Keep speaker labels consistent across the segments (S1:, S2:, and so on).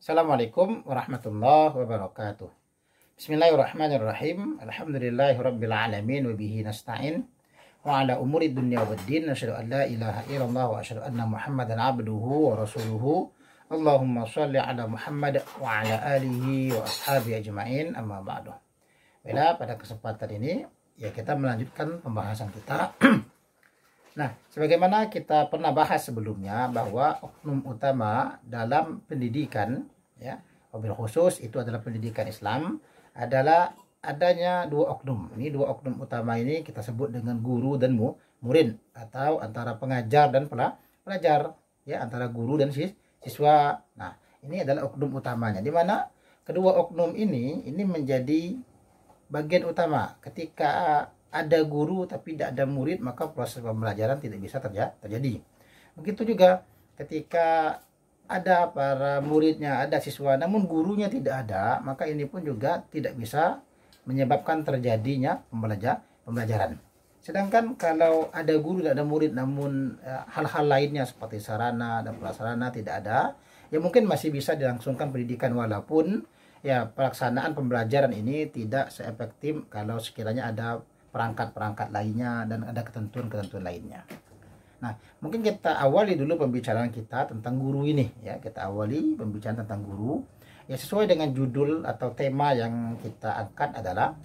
S1: Assalamualaikum warahmatullahi wabarakatuh. Bismillahirrahmanirrahim. Alhamdulillahirabbil alamin wa bihi nasta'in wa ala umuri dunya waddin. Asyhadu an la ilaha illallah wa asyhadu anna Muhammadan abduhu wa rasuluhu. Allahumma shalli ala Muhammad wa ala alihi wa ashabihi ajmain. Amma ba'du. Pada kesempatan ini ya kita melanjutkan pembahasan kita. Nah, sebagaimana kita pernah bahas sebelumnya bahwa oknum utama dalam pendidikan, ya, wabil khusus itu adalah pendidikan Islam, adalah adanya dua oknum. Ini dua oknum utama ini kita sebut dengan guru dan murid, atau antara pengajar dan pelajar, ya, antara guru dan siswa. Nah, ini adalah oknum utamanya, di mana kedua oknum ini menjadi bagian utama. Ketika ada guru tapi tidak ada murid, maka proses pembelajaran tidak bisa terjadi. Begitu juga ketika ada para muridnya, ada siswa, namun gurunya tidak ada, maka ini pun juga tidak bisa menyebabkan terjadinya pembelajaran. Sedangkan kalau ada guru dan ada murid, namun hal-hal lainnya seperti sarana dan prasarana tidak ada, ya mungkin masih bisa dilangsungkan pendidikan, walaupun ya pelaksanaan pembelajaran ini tidak seefektif kalau sekiranya ada perangkat-perangkat lainnya dan ada ketentuan-ketentuan lainnya. Nah, mungkin kita awali dulu pembicaraan kita tentang guru ini, ya. Kita awali pembicaraan tentang guru. Ya, sesuai dengan judul atau tema yang kita angkat adalah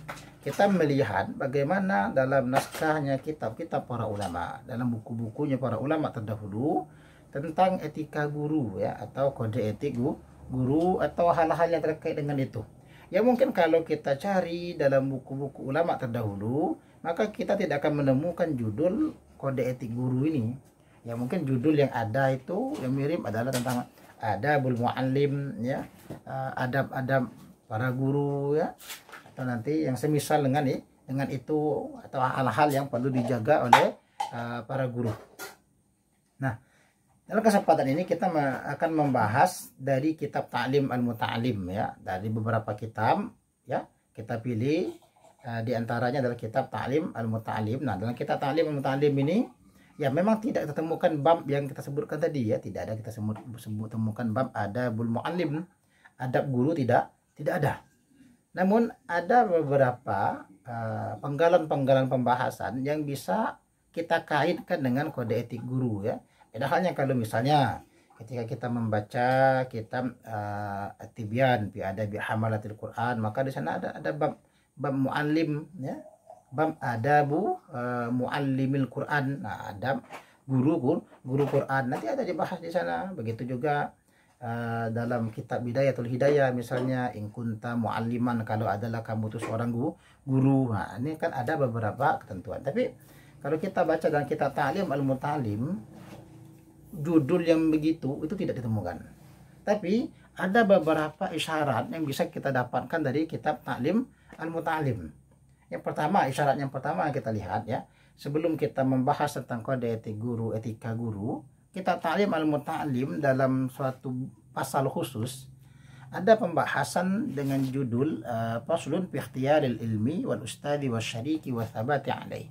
S1: kita melihat bagaimana dalam naskahnya kitab-kitab para ulama, dalam buku-bukunya para ulama terdahulu tentang etika guru, ya, atau kode etik guru atau hal-hal yang terkait dengan itu. Ya mungkin kalau kita cari dalam buku-buku ulama terdahulu, maka kita tidak akan menemukan judul kode etik guru ini. Ya mungkin judul yang ada itu yang mirip adalah tentang adabul muallim, ya, adab-adab para guru, ya, atau nanti yang semisal dengan itu, atau hal-hal yang perlu dijaga oleh para guru. Nah, dalam kesempatan ini kita akan membahas dari kitab Ta'lim al-Muta'allim, ya, dari beberapa kitab, ya. Kita pilih di antaranya adalah kitab Ta'lim al-Muta'allim. Nah, dalam kitab Ta'lim al-Muta'allim ini ya memang tidak ditemukan bab yang kita sebutkan tadi, ya, tidak ada kita temukan bab adabul muallim, adab guru, tidak ada. Namun ada beberapa penggalan-penggalan pembahasan yang bisa kita kaitkan dengan kode etik guru, ya. Beda halnya kalau misalnya ketika kita membaca kitab At-Tibyan fi Adabi Hamalatil Quran, maka di sana ada bab muallim, ya, bab adabu muallimil Quran. Nah, adab guru Quran nanti ada dibahas di sana. Begitu juga dalam kitab Bidayatul Hidayah misalnya, in kunta mualliman, kalau adalah kamu tuh seorang guru. Nah, ini kan ada beberapa ketentuan. Tapi kalau kita baca dalam kitab Ta'lim al-Muta'allim, judul yang begitu itu tidak ditemukan. Tapi ada beberapa isyarat yang bisa kita dapatkan dari kitab Ta'lim al-Muta'allim. Yang pertama, isyarat yang pertama kita lihat, ya, sebelum kita membahas tentang kode etik guru, etika guru, kitab Ta'lim al-Muta'allim dalam suatu pasal khusus ada pembahasan dengan judul faslun fi ikhtiyaril ilmi wal ustadi wasyariki wa thabati alaih.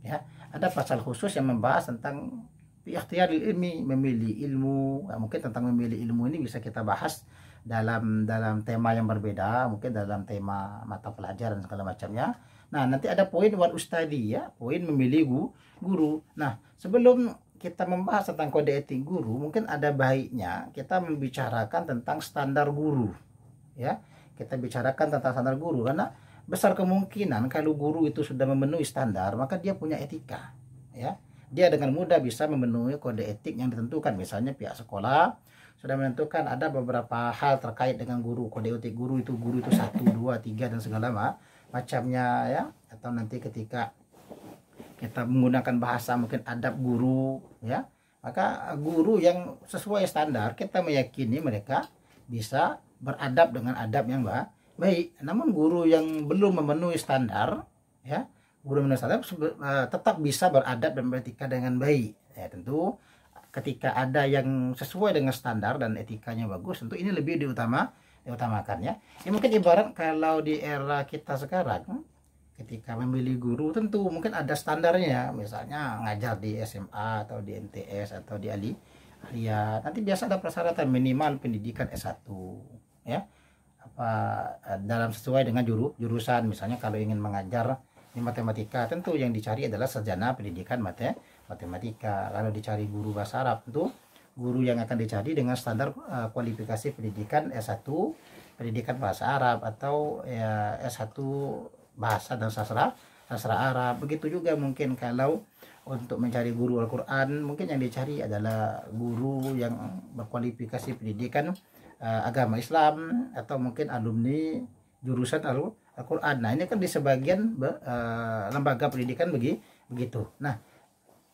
S1: Ya, ada pasal khusus yang membahas tentang ikhtiyaril ilmi, memilih ilmu. Mungkin tentang memilih ilmu ini bisa kita bahas dalam tema yang berbeda, mungkin dalam tema mata pelajaran segala macamnya. Nah, nanti ada poin wal ustadi, ya, poin memilih guru. Nah, sebelum kita membahas tentang kode etik guru, mungkin ada baiknya kita membicarakan tentang standar guru, ya. Kita bicarakan tentang standar guru karena besar kemungkinan kalau guru itu sudah memenuhi standar, maka dia punya etika, ya. Dia dengan mudah bisa memenuhi kode etik yang ditentukan. Misalnya pihak sekolah sudah menentukan ada beberapa hal terkait dengan guru, kode etik guru itu 1, 2, 3 dan segala macamnya, ya. Atau nanti ketika kita menggunakan bahasa mungkin adab guru, ya, maka guru yang sesuai standar kita meyakini mereka bisa beradab dengan adab yang baik. Namun guru yang belum memenuhi standar, ya, guru menurut tetap bisa beradab dan beretika dengan baik. Ya, tentu ketika ada yang sesuai dengan standar dan etikanya bagus, tentu ini lebih diutamakan, ya. Ya mungkin ibarat kalau di era kita sekarang, ketika memilih guru tentu mungkin ada standarnya, misalnya ngajar di SMA atau di MTS atau di keahlian. Nanti biasa ada persyaratan minimal pendidikan S1 ya, apa dalam sesuai dengan jurusan. Misalnya kalau ingin mengajar di matematika, tentu yang dicari adalah sarjana pendidikan matematika. Kalau dicari guru bahasa Arab, tentu guru yang akan dicari dengan standar kualifikasi pendidikan S1 pendidikan bahasa Arab atau ya, S1 bahasa dan sastra Arab. Begitu juga mungkin kalau untuk mencari guru Al-Quran, mungkin yang dicari adalah guru yang berkualifikasi pendidikan agama Islam, atau mungkin alumni jurusan Al-Quran. Nah, ini kan di sebagian lembaga pendidikan begitu. Nah,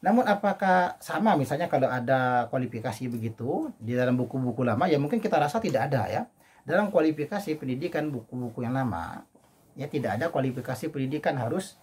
S1: namun apakah sama misalnya kalau ada kualifikasi begitu di dalam buku-buku lama? Ya mungkin kita rasa tidak ada ya. Dalam kualifikasi pendidikan buku-buku yang lama, ya tidak ada kualifikasi pendidikan harus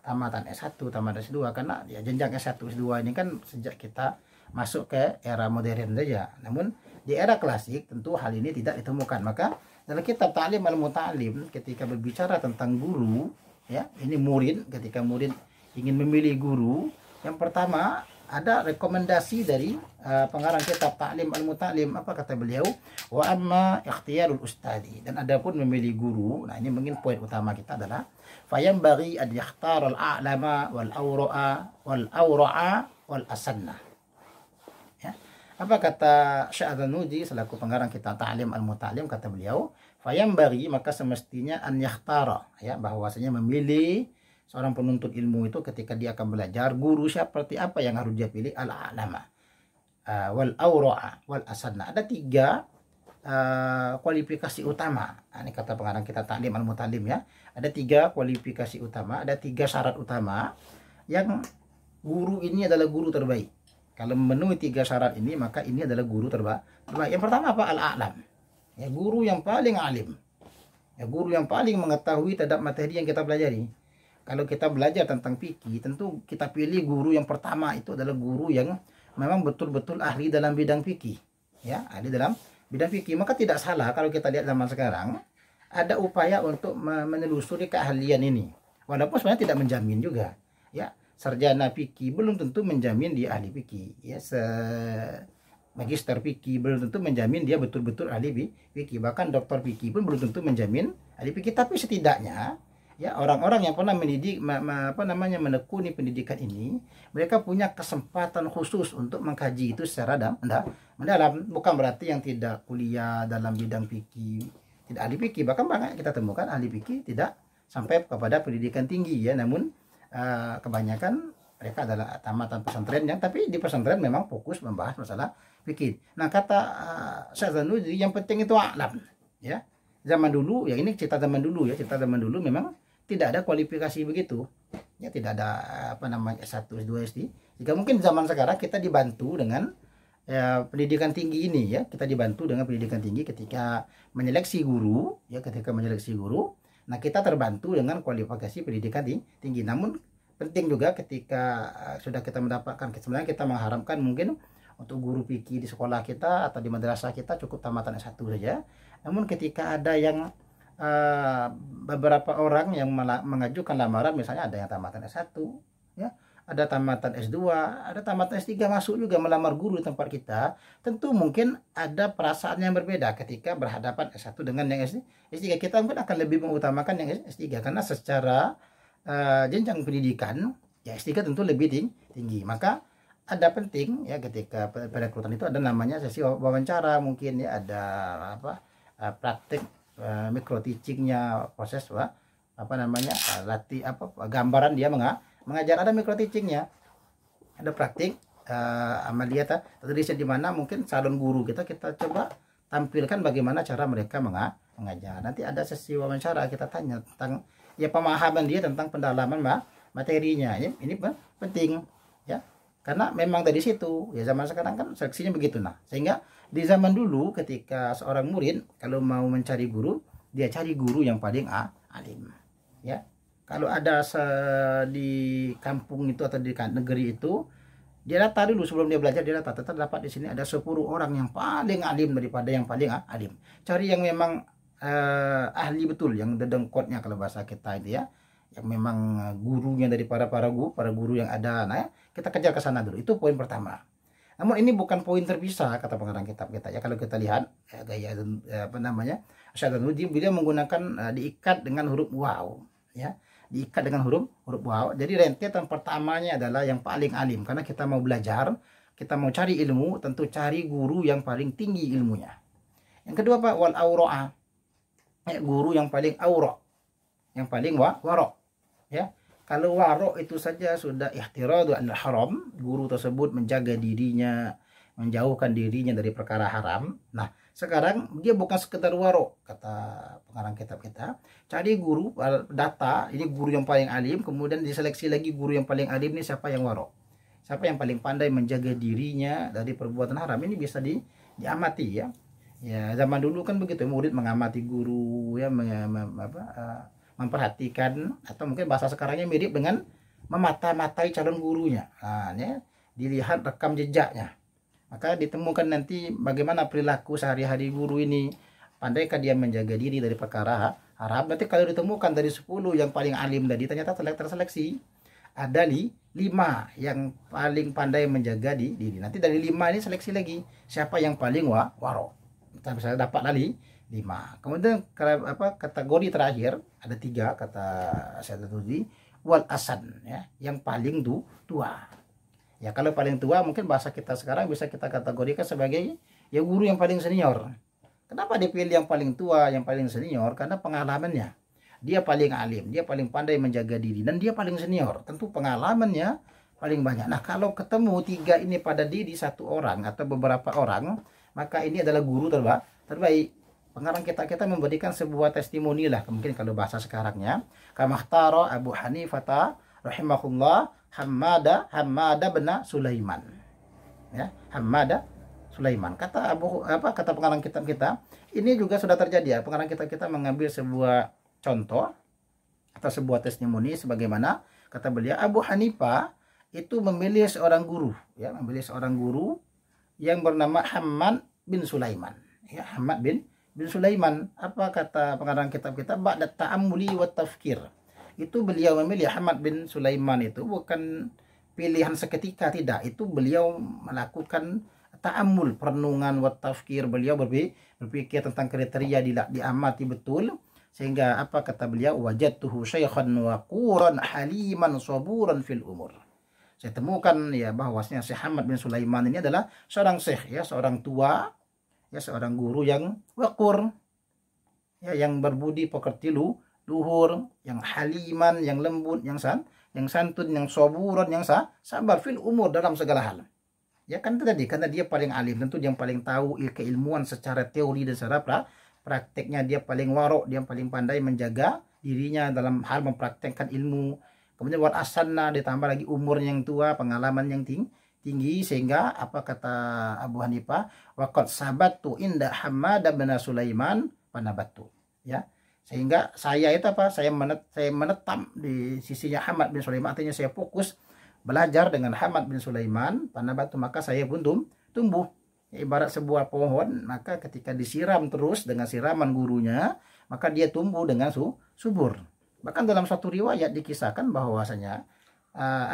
S1: tamatan S1, tamatan S2, karena ya jenjang S1, S2 ini kan sejak kita masuk ke era modern saja. Namun di era klasik tentu hal ini tidak ditemukan. Maka dalam kitab Ta'lim al-Muta'allim ketika berbicara tentang guru, ya ini murid, ketika murid ingin memilih guru, yang pertama ada rekomendasi dari pengarang kitab Ta'lim al-Muta'allim. Apa kata beliau? Wa amma ikhtiyarul ustadi. Dan adapun memilih guru, nah ini mungkin poin utama kita adalah fayambaghi an yakhtar al-a'lama wal awra'a wal asanna. Ya. Apa kata Syekh Adzanuji selaku pengarang kitab Ta'lim al-Muta'allim? Kata beliau, fayambaghi, maka semestinya an yakhtara, ya bahwasanya memilih seorang penuntut ilmu itu ketika dia akan belajar guru seperti apa yang harus dia pilih, al-a'lama wal awra'a wal asanna. Ada tiga kualifikasi utama. Nah, ini kata pengarang kita Ta'lim al-Muta'allim ya. Ada tiga kualifikasi utama, ada tiga syarat utama yang guru ini adalah guru terbaik. Kalau memenuhi tiga syarat ini, maka ini adalah guru terbaik. Yang pertama apa? Al-a'lam. Ya, guru yang paling alim. Ya, guru yang paling mengetahui terhadap materi yang kita pelajari. Kalau kita belajar tentang fikih, tentu kita pilih guru yang pertama itu adalah guru yang memang betul-betul ahli dalam bidang fikih. Ya, ahli dalam bidang fikih. Maka tidak salah kalau kita lihat zaman sekarang ada upaya untuk menelusuri keahlian ini. Walaupun sebenarnya tidak menjamin juga. Ya, sarjana fikih belum tentu menjamin dia ahli fikih. Ya, magister fikih belum tentu menjamin dia betul-betul ahli fikih. Bahkan doktor fikih pun belum tentu menjamin ahli fikih. Tapi setidaknya ya orang-orang yang pernah mendidik menekuni pendidikan ini, mereka punya kesempatan khusus untuk mengkaji itu secara mendalam. Bukan berarti yang tidak kuliah dalam bidang fikih tidak ahli fikih. Bahkan banyak kita temukan ahli fikih tidak sampai kepada pendidikan tinggi ya. Namun kebanyakan mereka adalah tamatan pesantren yang, tapi di pesantren memang fokus membahas masalah fikih. Nah, kata Syekh Zanuji, yang penting itu alam ya. Zaman dulu ya, ini cerita zaman dulu ya, cerita zaman dulu memang tidak ada kualifikasi begitu. Ya, tidak ada S1, S2, S3. Jika mungkin zaman sekarang kita dibantu dengan pendidikan tinggi ini ya, kita dibantu dengan pendidikan tinggi ketika menyeleksi guru ya, nah kita terbantu dengan kualifikasi pendidikan tinggi. Namun penting juga ketika sudah kita mendapatkan, sebenarnya kita mengharapkan mungkin untuk guru fikih di sekolah kita atau di madrasah kita cukup tamatan S1 saja. Namun ketika ada yang beberapa orang yang mengajukan lamaran, misalnya ada yang tamatan S1 ya, ada tamatan S2, ada tamatan S3 masuk juga melamar guru di tempat kita, tentu mungkin ada perasaan yang berbeda ketika berhadapan S1 dengan yang S3. Kita mungkin akan lebih mengutamakan yang S3 karena secara jenjang pendidikan ya S3 tentu lebih tinggi. Maka ada penting ya ketika perekrutan itu ada namanya sesi wawancara, mungkin ya ada praktik micro teachingnya, proses gambaran dia mengajar, ada micro teachingnya, ada praktik amaliyah tadris di mana mungkin calon guru kita coba tampilkan bagaimana cara mereka mengajar. Nanti ada sesi wawancara, kita tanya tentang ya pemahaman dia tentang pendalaman materinya. Ini penting ya, karena memang dari situ ya, zaman sekarang kan seleksinya begitu. Nah, sehingga di zaman dulu ketika seorang murid kalau mau mencari guru, dia cari guru yang paling alim ya. Kalau ada di kampung itu atau di negeri itu, dia data dulu sebelum dia belajar, dia data terdapat di sini ada 10 orang yang paling alim daripada yang paling alim. Cari yang memang ahli betul, yang dedengkotnya kalau bahasa kita itu ya, yang memang gurunya dari para guru yang ada. Nah, kita kejar ke sana dulu. Itu poin pertama. Namun ini bukan poin terpisah kata pengarang kitab kita ya. Kalau kita lihat ya, gaya apa namanya Asy'ari beliau menggunakan diikat dengan huruf waw ya, diikat dengan huruf waw. Jadi rentetan pertamanya adalah yang paling alim, karena kita mau belajar, kita mau cari ilmu, tentu cari guru yang paling tinggi ilmunya. Yang kedua Pak, wal aura'a, ya, guru yang paling aura, yang paling warok ya. Kalau warok itu saja sudah ihtiradu anil haram, guru tersebut menjaga dirinya, menjauhkan dirinya dari perkara haram. Nah, sekarang dia bukan sekedar warok, kata pengarang kitab kita. Cari guru, data, ini guru yang paling alim, kemudian diseleksi lagi guru yang paling alim ini siapa yang warok. Siapa yang paling pandai menjaga dirinya dari perbuatan haram, ini bisa diamati ya. Ya, zaman dulu kan begitu, murid mengamati guru ya, memperhatikan, atau mungkin bahasa sekarangnya mirip dengan memata-matai calon gurunya. Nah, ya, dilihat rekam jejaknya. Maka ditemukan nanti bagaimana perilaku sehari-hari guru ini. Pandaikah dia menjaga diri dari perkara haram? Nanti kalau ditemukan dari 10 yang paling alim tadi, ternyata terseleksi ada 5 yang paling pandai menjaga diri. Nanti dari 5 ini seleksi lagi siapa yang paling warok. Kita bisa dapat lagi 5. Kemudian kategori terakhir ada 3 kata Syaikhul wal asan ya, yang paling tua. Ya, kalau paling tua mungkin bahasa kita sekarang bisa kita kategorikan sebagai ya guru yang paling senior. Kenapa dipilih yang paling tua, yang paling senior? Karena pengalamannya. Dia paling alim, dia paling pandai menjaga diri, dan dia paling senior. Tentu pengalamannya paling banyak. Nah, kalau ketemu 3 ini pada diri satu orang atau beberapa orang, maka ini adalah guru terbaik. Pengarang kita memberikan sebuah testimoni lah, mungkin kalau bahasa sekarangnya, kamahtara Abu Hanifah rahimahullah Hammada bin Sulaiman ya, Hammada Sulaiman. Kata pengarang kitab kita, ini juga sudah terjadi ya. Pengarang kitab kita mengambil sebuah contoh atau sebuah testimoni, sebagaimana kata beliau, Abu Hanifah itu memilih seorang guru ya, yang bernama Hammad bin Sulaiman ya, Hammad bin Sulaiman. Apa kata pengarang kitab kita? Ba'da ta'ammuli wa tafkir. Itu beliau memilih Hammad bin Sulaiman itu bukan pilihan seketika, tidak. Itu beliau melakukan ta'ammul, perenungan, wa tafkir. Beliau berpikir tentang kriteria, diamati betul, sehingga apa kata beliau? Wajadtuhu syaikhan waquran haliman saburan fil umur. Saya temukan ya bahwasanya Syekh Hammad bin Sulaiman ini adalah seorang syekh ya, seorang tua ya, seorang guru yang wakur ya, yang berbudi pekerti luhur, yang haliman, yang lembut, yang santun, yang saburan, yang sabar fil umur, dalam segala hal. Ya kan tadi, karena dia paling alim, tentu dia yang paling tahu keilmuan secara teori dan secara prakteknya. Dia paling warok, dia paling pandai menjaga dirinya dalam hal mempraktekkan ilmu. Kemudian wal asanna, ditambah lagi umurnya yang tua, pengalaman yang tinggi, sehingga apa kata Abu Hanifah, waqad sabatu inda Hammad bin Sulaiman panabatu ya, sehingga saya itu saya menetap di sisinya Hammad bin Sulaiman, artinya saya fokus belajar dengan Hammad bin Sulaiman panabatu, maka saya pun tumbuh ya, ibarat sebuah pohon, maka ketika disiram terus dengan siraman gurunya, maka dia tumbuh dengan subur. Bahkan dalam satu riwayat dikisahkan bahwasanya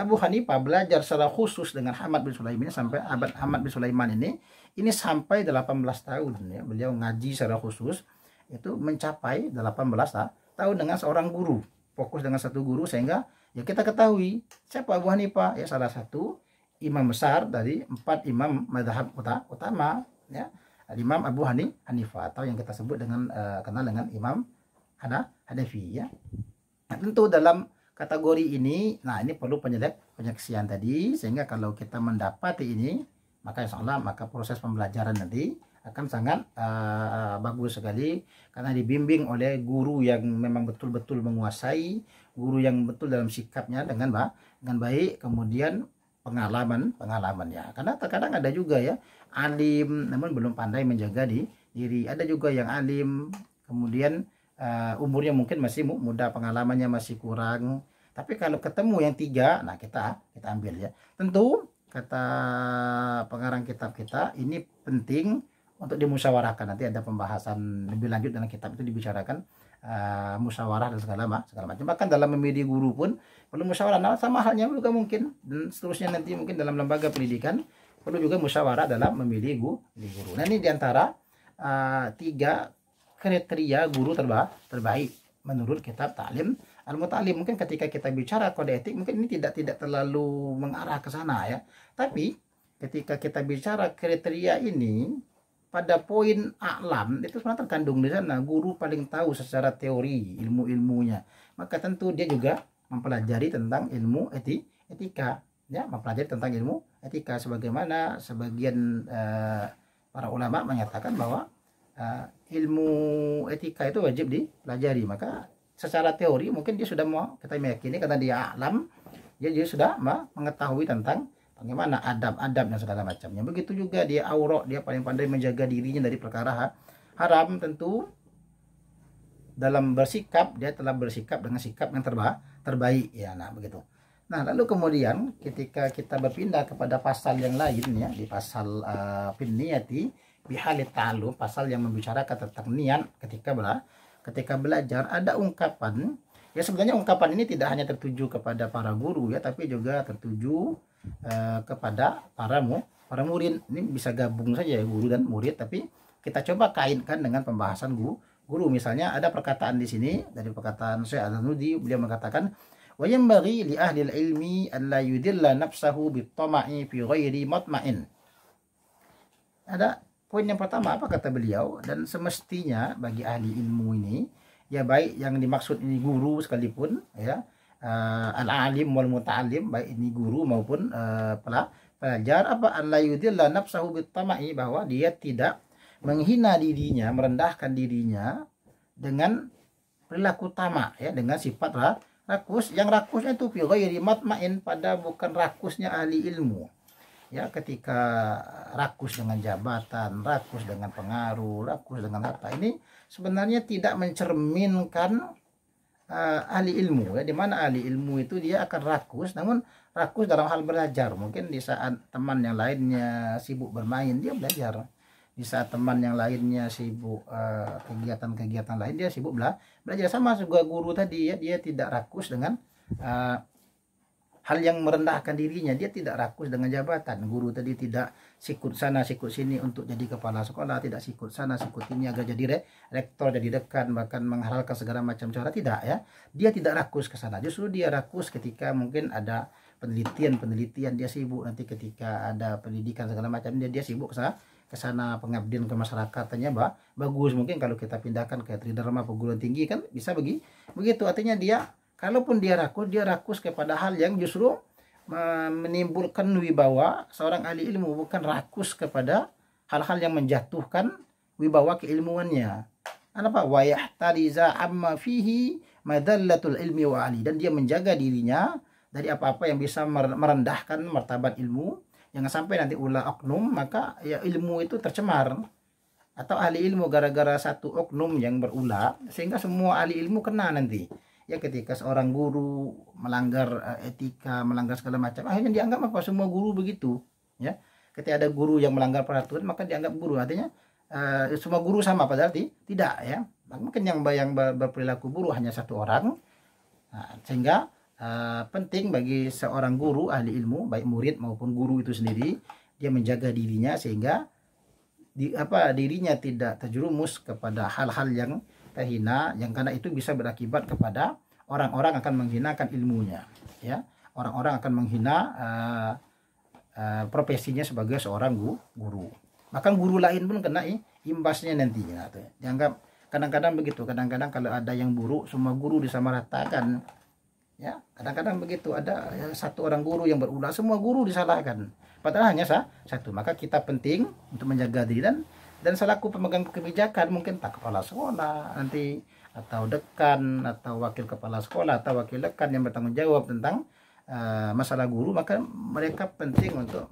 S1: Abu Hanifah belajar secara khusus dengan Hammad bin Sulaiman sampai Hammad bin Sulaiman ini sampai 18 tahun ya. Beliau ngaji secara khusus itu mencapai 18 tahun dengan seorang guru, fokus dengan satu guru, sehingga ya kita ketahui siapa Abu Hanifah ya, salah satu imam besar dari 4 imam mazhab utama ya, Imam Abu Hanifah, atau yang kita sebut dengan kenal dengan Imam Hanafi ya. Nah, tentu dalam kategori ini, nah ini perlu penyaksian tadi, sehingga kalau kita mendapati ini, maka insya Allah maka proses pembelajaran nanti akan sangat bagus sekali, karena dibimbing oleh guru yang memang betul-betul menguasai, guru yang betul dalam sikapnya dengan baik, kemudian pengalamannya. Karena terkadang ada juga ya alim namun belum pandai menjaga diri, ada juga yang alim kemudian umurnya mungkin masih muda, pengalamannya masih kurang. Tapi kalau ketemu yang 3, nah kita ambil ya. Tentu kata pengarang kitab kita, ini penting untuk dimusyawarahkan. Nanti ada pembahasan lebih lanjut dalam kitab itu, dibicarakan musyawarah dan segala macam. Bahkan dalam memilih guru pun perlu musyawarah. Nah, sama halnya juga mungkin dan seterusnya nanti mungkin dalam lembaga pendidikan perlu juga musyawarah dalam memilih guru. Nah, ini diantara 3 kriteria guru terbaik menurut kitab Ta'lim Al-Muta'allim. Mungkin ketika kita bicara kode etik, mungkin ini tidak terlalu mengarah ke sana ya. Tapi ketika kita bicara kriteria ini, pada poin a'lam itu sebenarnya terkandung di sana, guru paling tahu secara teori ilmu-ilmunya. Maka tentu dia juga mempelajari tentang ilmu etika, ya, mempelajari tentang ilmu etika, sebagaimana sebagian para ulama menyatakan bahwa ilmu etika itu wajib dipelajari. Maka secara teori mungkin dia sudah mau, kita meyakini karena dia a'lam, dia sudah mengetahui tentang bagaimana adab-adab dan segala macamnya. Begitu juga dia aurok, dia paling pandai menjaga dirinya dari perkara haram. Tentu dalam bersikap, dia telah bersikap dengan sikap yang terbaik ya. Nah, begitu. Nah, lalu kemudian ketika kita berpindah kepada pasal yang lain ya, di pasal finniyati bihalit ta'allum, pasal yang membicarakan tentang niat ketika belajar, ada ungkapan ya, sebenarnya ungkapan ini tidak hanya tertuju kepada para guru ya, tapi juga tertuju kepada para murid. Ini bisa gabung saja ya, guru dan murid, tapi kita coba kaitkan dengan pembahasan guru. Misalnya ada perkataan di sini dari perkataan Syekh Al-Nudi, beliau mengatakan wa yanbaghi li ahli ilmi an la yudilla nafsahu bit-tama'i fi ghairi matma'in. Ada poin yang pertama, apa kata beliau, dan semestinya bagi ahli ilmu ini ya, baik yang dimaksud ini guru sekalipun ya, al-alim wal muta'allim, baik ini guru maupun pelajar, apa alla yudilla nafsahu bit-tama'i, bahwa dia tidak menghina dirinya, merendahkan dirinya dengan perilaku tamak ya, dengan sifat rakus. Yang rakusnya itu fi ghairi matma'in, pada bukan rakusnya ahli ilmu ya. Ketika rakus dengan jabatan, rakus dengan pengaruh, rakus dengan harta, ini sebenarnya tidak mencerminkan ahli ilmu ya. Dimana ahli ilmu itu dia akan rakus, namun rakus dalam hal belajar. Mungkin di saat teman yang lainnya sibuk bermain, dia belajar. Di saat teman yang lainnya sibuk kegiatan-kegiatan lain, dia sibuk belajar. Sama juga guru tadi ya, dia tidak rakus dengan hal yang merendahkan dirinya. Dia tidak rakus dengan jabatan. Guru tadi tidak sikut sana sikut sini untuk jadi kepala sekolah, tidak sikut sana sikut ini agar jadi rektor, jadi dekan, bahkan menghalalkan segala macam cara, tidak ya. Dia tidak rakus ke sana. Justru dia rakus ketika mungkin ada penelitian dia sibuk. Nanti ketika ada pendidikan segala macam, dia sibuk ke sana pengabdian ke masyarakatnya bagus. Mungkin kalau kita pindahkan ke tridharma perguruan tinggi kan bisa begitu. Artinya dia, kalaupun dia rakus kepada hal yang justru menimbulkan wibawa seorang ahli ilmu, bukan rakus kepada hal-hal yang menjatuhkan wibawa keilmuannya. Apa? Wa yahtariza amma fihi madallatul ilmi wa ali, dan dia menjaga dirinya dari apa-apa yang bisa merendahkan martabat ilmu. Jangan sampai nanti ulah oknum, maka ya ilmu itu tercemar. Atau ahli ilmu gara-gara satu oknum yang berulah, sehingga semua ahli ilmu kena nanti. Ya, ketika seorang guru melanggar etika, melanggar segala macam, akhirnya dianggap apa? Semua guru begitu ya. Ketika ada guru yang melanggar peraturan, maka dianggap guru. Artinya semua guru sama, padahal tidak ya. Mungkin yang berperilaku guru hanya satu orang. Nah, sehingga penting bagi seorang guru ahli ilmu, baik murid maupun guru itu sendiri, dia menjaga dirinya sehingga dirinya tidak terjerumus kepada hal-hal yang terhina, yang karena itu bisa berakibat kepada orang-orang akan menghinakan ilmunya ya. Orang-orang akan menghina profesinya sebagai seorang guru. Bahkan guru lain pun kena imbasnya nantinya. Dianggap kadang-kadang begitu. Kadang-kadang kalau ada yang buruk, semua guru disamaratakan ya. Kadang-kadang begitu, ada satu orang guru yang berulah, semua guru disalahkan, padahal hanya satu. Maka kita penting untuk menjaga diri, dan selaku pemegang kebijakan, mungkin tak kepala sekolah nanti, atau dekan, atau wakil kepala sekolah, atau wakil dekan yang bertanggung jawab tentang masalah guru, maka mereka penting untuk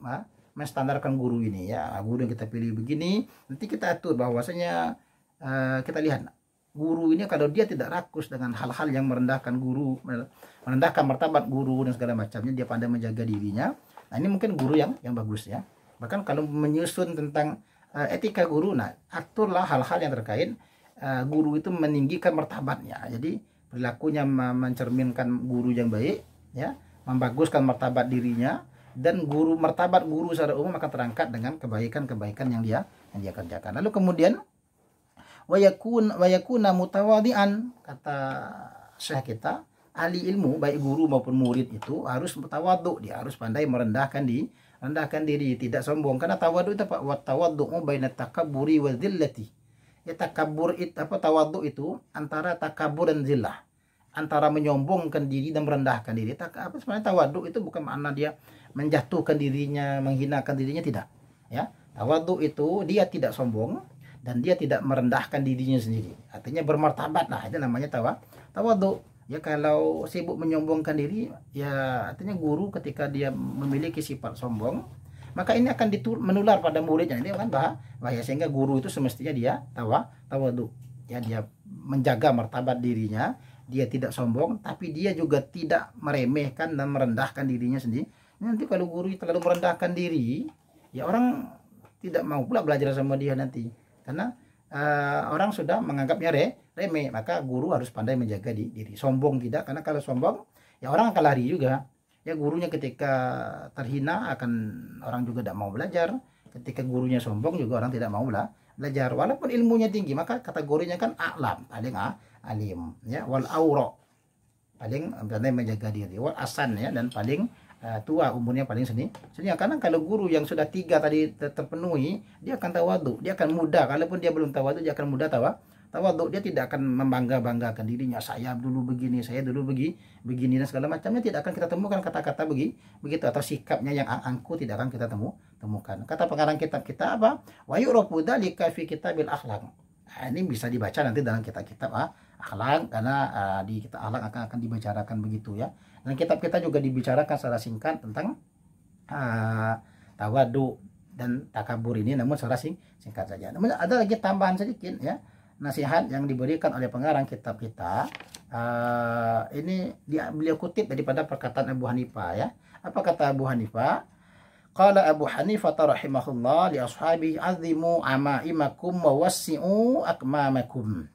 S1: menstandarkan guru ini ya. Guru yang kita pilih begini, nanti kita atur bahwasanya kita lihat guru ini kalau dia tidak rakus dengan hal-hal yang merendahkan guru, merendahkan martabat guru dan segala macamnya, dia pandai menjaga dirinya. Nah, ini mungkin guru yang bagus ya. Bahkan kalau menyusun tentang etika guru, nah aturlah hal-hal yang terkait guru itu meninggikan martabatnya. Jadi perilakunya mencerminkan guru yang baik ya, membaguskan martabat dirinya, dan guru, martabat guru secara umum akan terangkat dengan kebaikan-kebaikan yang dia kerjakan. Lalu kemudian wa yakuna mutawadhi'an, kata syekh kita, ahli ilmu baik guru maupun murid itu harus tawadhu, dia harus pandai merendahkan diri, tidak sombong. Karena tawadhu itu apa? Wa tawaddu'u baina takabburi wa dhillati. Ya, takabur itu apa, tawadhu itu antara takabur dan zillah, antara menyombongkan diri dan merendahkan diri. Apa sebenarnya tawadhu itu bukan makna dia menjatuhkan dirinya, menghinakan dirinya, tidak. Ya, tawadhu itu dia tidak sombong dan dia tidak merendahkan dirinya sendiri. Artinya bermartabat lah, itu namanya tawadhu. Ya, kalau sibuk menyombongkan diri, ya artinya guru ketika dia memiliki sifat sombong, maka ini akan menular pada muridnya. Ini kan bahaya, sehingga guru itu semestinya dia tawadhu. Ya, dia menjaga martabat dirinya, dia tidak sombong, tapi dia juga tidak meremehkan dan merendahkan dirinya sendiri. Nanti kalau guru terlalu merendahkan diri, ya orang tidak mau pula belajar sama dia nanti, karena orang sudah menganggapnya remeh. Maka guru harus pandai menjaga diri. Sombong tidak, karena kalau sombong ya orang akan lari juga. Ya, gurunya ketika terhina akan orang juga tidak mau belajar. Ketika gurunya sombong juga orang tidak mau belajar. Walaupun ilmunya tinggi, maka kategorinya kan a'lam, paling alim. Ya, wal aura, paling pandai menjaga diri. Wal asan, ya, dan paling tua umurnya, paling seni. Karena kalau guru yang sudah 3 tadi terpenuhi, dia akan tawadhu, dia akan mudah. Kalaupun dia belum tawadhu, dia akan mudah tawadhu. Dia tidak akan membanggakan dirinya, saya dulu begini, saya dulu begini dan segala macamnya. Tidak akan kita temukan kata-kata begitu, atau sikapnya yang angkuh tidak akan kita temukan. Kata pengarang kitab kita apa? Wa yu'rafu dzalika fi kitabil akhlaq. Ini bisa dibaca nanti dalam kitab-kitab akhlak, karena di kitab akhlak akan dibicarakan begitu, ya. Dan kitab kita juga dibicarakan secara singkat tentang tawadhu dan takabur ini, namun secara singkat saja. Namun ada lagi tambahan sedikit, ya, nasihat yang diberikan oleh pengarang kitab kita. Ini beliau kutip daripada perkataan Abu Hanifah, ya. Apa kata Abu Hanifah? Qala Abu Hanifah rahimahullah li ashabihi azimu amaimakum wa wassi'u akmamakum.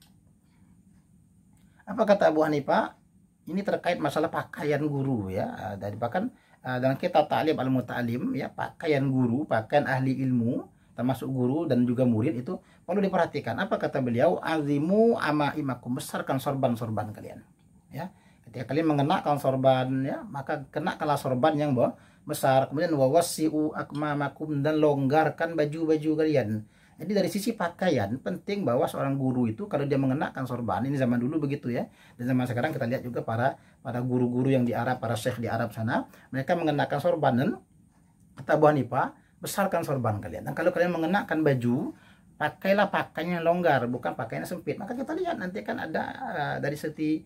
S1: Apa kata Abu Hanifah? Ini terkait masalah pakaian guru, ya. Dari bahkan dalam kitab Ta'lim al-Muta'allim, ya, pakaian guru, pakaian ahli ilmu, termasuk guru dan juga murid, itu perlu diperhatikan. Apa kata beliau? Azimu amaimakum, besarkan sorban-sorban kalian, ya. Ketika kalian mengenakan sorban, ya, maka kenakanlah sorban yang besar. Kemudian wawasi'u akmamakum, dan longgarkan baju-baju kalian. Jadi dari sisi pakaian penting bahwa seorang guru itu kalau dia mengenakan sorban, ini zaman dulu begitu, ya. Dan zaman sekarang kita lihat juga para guru-guru yang di Arab, para syekh di Arab sana, mereka mengenakan sorban. Dan kata Abu Hanifah, besarkan sorban kalian. Dan kalau kalian mengenakan baju, pakailah pakaian yang longgar, bukan pakaian yang sempit. Maka kita lihat nanti kan ada dari segi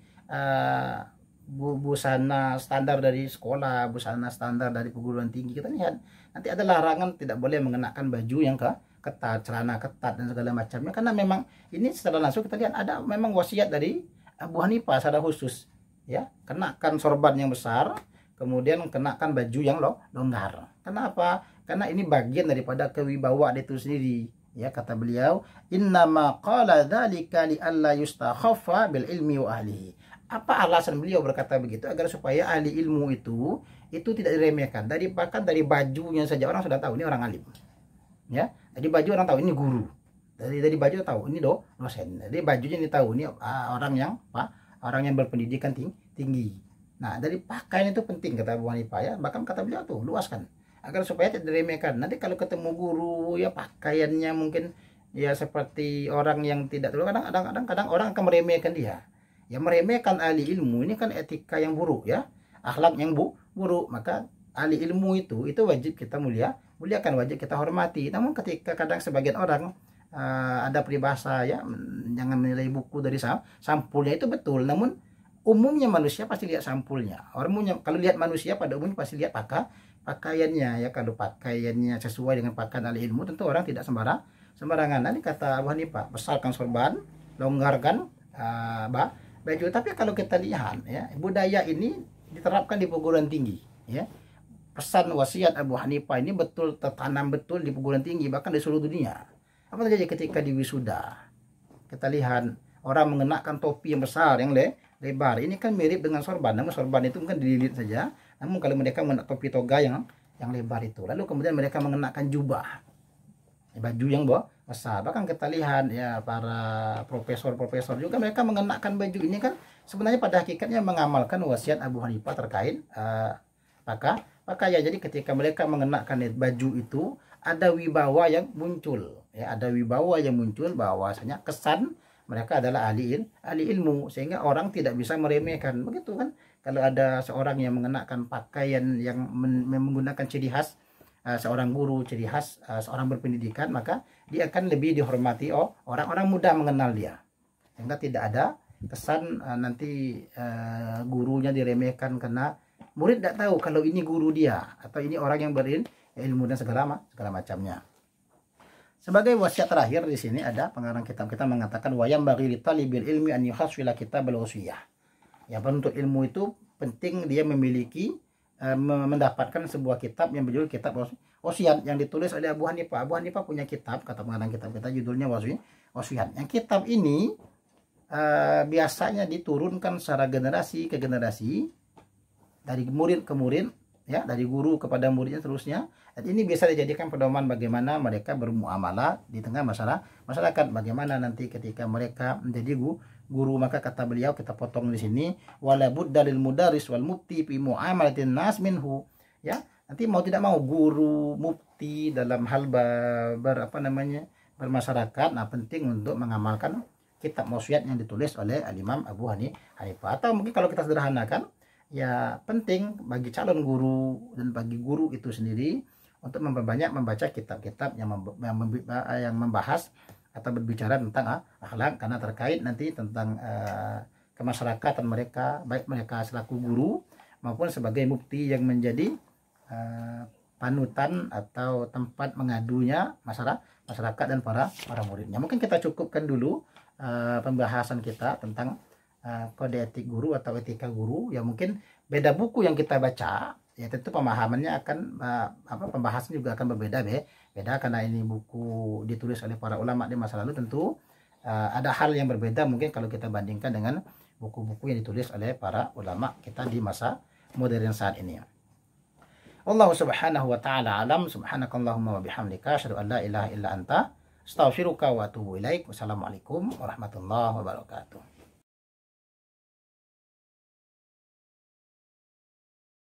S1: busana standar dari sekolah, busana standar dari perguruan tinggi, kita lihat nanti ada larangan tidak boleh mengenakan baju yang ketat, celana ketat dan segala macamnya. Karena memang ini secara langsung kita lihat ada memang wasiat dari Abu Hanifah secara khusus, ya, kenakan sorban yang besar, kemudian kenakan baju yang longgar. Kenapa? Karena ini bagian daripada kewibawaan itu sendiri, ya. Kata beliau, innama qala dzalika li alla yustakhaffa bil ilmi wa ahlihi. Apa alasan beliau berkata begitu? Agar supaya ahli ilmu itu tidak diremehkan. Bahkan dari bajunya saja orang sudah tahu ini orang alim, ya. Jadi baju orang tahu ini guru. Dari baju tahu ini dosen. Jadi bajunya ini tahu ini orang yang berpendidikan tinggi. Nah, dari pakaian itu penting, kata Abu Hanifah, ya. Bahkan kata beliau tuh luaskan agar supaya tidak diremehkan. Nanti kalau ketemu guru, ya, pakaiannya mungkin ya seperti orang yang tidak tahu, kadang orang akan meremehkan dia. Ya, meremehkan ahli ilmu ini kan etika yang buruk, ya. Akhlak yang buruk. Maka ahli ilmu itu wajib kita muliakan, wajib kita hormati. Namun ketika kadang sebagian orang ada peribahasa, ya, jangan menilai buku dari sampulnya, itu betul. Namun umumnya manusia pasti lihat sampulnya. Kalau lihat manusia pada umumnya pasti lihat pakaiannya, ya. Kalau pakaiannya sesuai dengan pakaian ahli ilmu, tentu orang tidak sembarangan. Nanti kata Abu Hanifah, besarkan sorban, longgarkan baju. Tapi kalau kita lihat, ya, budaya ini diterapkan di perguruan tinggi, ya. Pesan wasiat Abu Hanifah ini betul tertanam betul di perguruan tinggi, bahkan di seluruh dunia. Apa terjadi ketika di wisuda? Kita lihat orang mengenakan topi yang besar, yang lebar. Ini kan mirip dengan sorban, namun sorban itu kan dililit saja. Namun kalau mereka mengenakan topi toga yang yang lebar itu. Lalu kemudian mereka mengenakan jubah, baju yang besar. Bahkan kita lihat ya para profesor juga mereka mengenakan baju ini kan sebenarnya pada hakikatnya mengamalkan wasiat Abu Hanifah terkait pakaian. Jadi ketika mereka mengenakan baju itu ada wibawa yang muncul, ya ada wibawa yang muncul bahwasanya kesan mereka adalah ahli ilmu, sehingga orang tidak bisa meremehkan begitu kan. Kalau ada seorang yang mengenakan pakaian yang menggunakan ciri khas seorang guru, ciri khas seorang berpendidikan, maka dia akan lebih dihormati orang-orang mudah mengenal dia, sehingga tidak ada kesan nanti gurunya diremehkan karena murid tidak tahu kalau ini guru dia atau ini orang yang berilmu dan segala macamnya. Sebagai wasiat terakhir di sini ada pengarang kitab kita mengatakan wayam bagi li talibil ilmi an yuhaswila kitabal wasiyah. Ya, penuntut ilmu itu penting dia memiliki mendapatkan sebuah kitab yang berjudul kitab wasiat yang ditulis oleh Abu Hanifah. Abu Hanifah punya kitab, kata pengarang kitab kita, judulnya wasiat. Yang kitab ini biasanya diturunkan secara generasi ke generasi, dari murid ke murid, ya, dari guru kepada muridnya terusnya. Dan ini bisa dijadikan pedoman bagaimana mereka bermuamalah di tengah masyarakat. Bagaimana nanti ketika mereka menjadi guru, maka kata beliau, kita potong di sini, wala budda lil mudaris wal mufti fi muamalatin nas minhu. Ya, nanti mau tidak mau guru, mufti dalam hal bermasyarakat, nah penting untuk mengamalkan kitab wasiat yang ditulis oleh Al-Imam Abu Hanifah. Atau mungkin kalau kita sederhanakan, ya penting bagi calon guru dan bagi guru itu sendiri untuk memperbanyak membaca kitab-kitab yang membahas atau berbicara tentang akhlak, karena terkait nanti tentang kemasyarakatan mereka, baik mereka selaku guru maupun sebagai mufti yang menjadi panutan atau tempat mengadunya masyarakat dan para muridnya. Mungkin kita cukupkan dulu pembahasan kita tentang kode etik guru atau etika guru. Ya mungkin beda buku yang kita baca, ya tentu pemahamannya akan pembahasan juga akan berbeda karena ini buku ditulis oleh para ulama di masa lalu. Tentu ada hal yang berbeda mungkin kalau kita bandingkan dengan buku-buku yang ditulis oleh para ulama kita di masa modern saat ini. Allah subhanahu wa ta'ala alam. Subhanakallahumma wa bihamdika asyhadu an la ilaha illa anta astaghfiruka wa atubu ilaik. Wassalamualaikum warahmatullahi wabarakatuh.